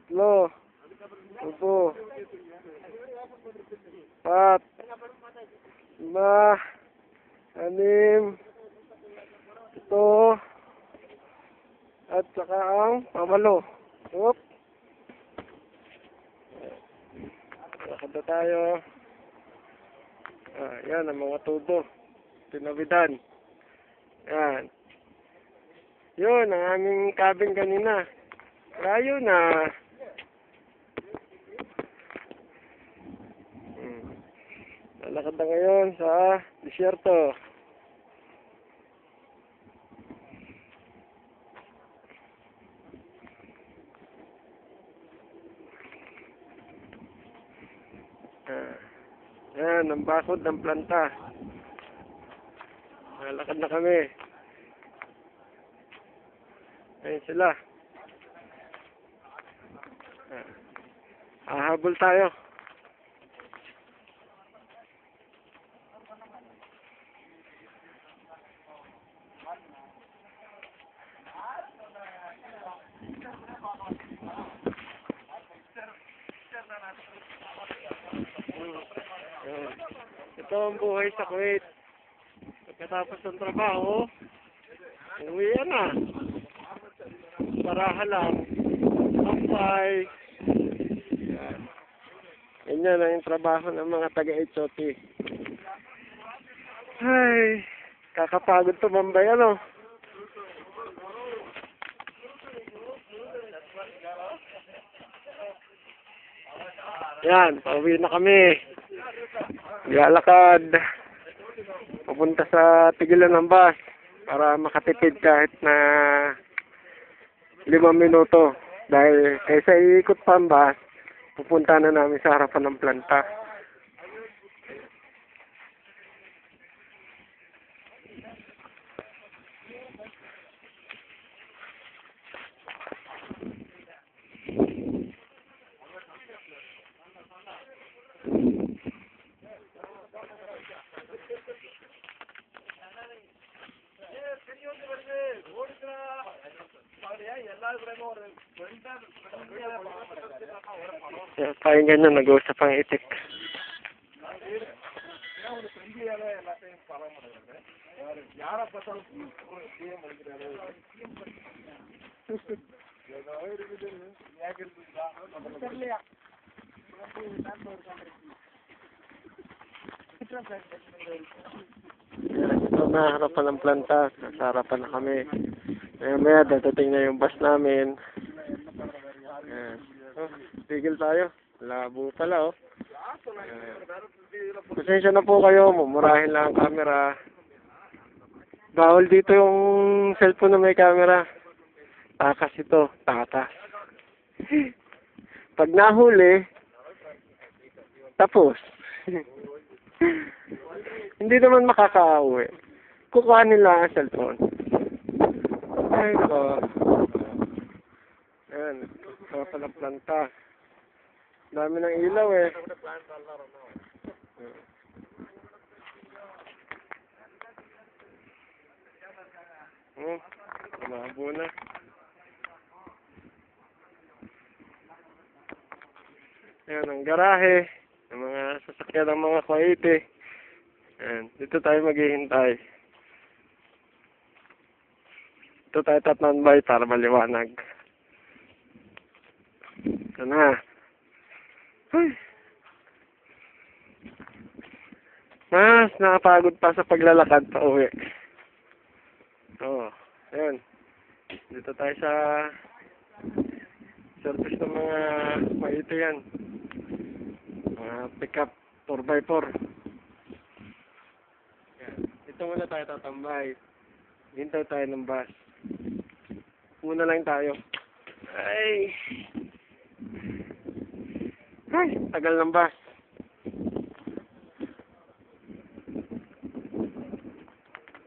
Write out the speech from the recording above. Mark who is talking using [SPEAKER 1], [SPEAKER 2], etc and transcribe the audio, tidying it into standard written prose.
[SPEAKER 1] Tatlo. Upo. Pat. Lima. Anim. Ito. At saka ang pamalo. Oop. Lakad na tayo. Yan ang mga tubo. Tinabidan. Yan. Yun, ang aming cabin kanina. Layo na. Lalakad na ngayon sa disyerto. Yan, ang bakod ng planta. Lalakad na kami. Ayun sila. Hahabol tayo. Ito ang buhay sa Kuwait. Pagkatapos ng trabaho, uwi na. Paraha lang. Kampay. Ganyan ang yung trabaho ng mga taga-HOT. Ay, kakapagod tumambay, ano? Yan, pauwi na kami. Lalakad. Pupunta sa tigilan ng bus para makatipid kahit na 5 minuto. Dahil kaysa iikot pa ang bus, pupunta na namin sa harapan ng planta. Pakinggan nyo, nag-uusap ang itik. Ito na, harapan ng planta. Nasa harapan na kami. Maya dadating na yung bus namin. Tigil tayo. Labo pala, oh. Pasensya na po kayo. Mumurahin lang ang camera. Bawal dito yung cellphone na may camera. Takas ito. Takas. Pag nahuli, tapos. Hindi naman makakauwi. Kukuha nila ang cellphone. Ay ko. Ayan. Ito palang planta. Dami ng ilaw eh. Lumabo na. Ayan ang garahe. Ang mga sasakyan ng mga Kuwaiti. Ayan. Dito tayo maghihintay. Dito tayo tatambay para maliwanag. Ito na. Ay. Mas nakapagod pa sa paglalakad pa uwi. Ayan. Dito tayo sa service ng mga Kuwaiti yan. Mga pick-up 4x4. Ayan. Dito muna tayo tatambay. Hintay tayo ng bus. Muna lang tayo. Ay, tagal ng bus.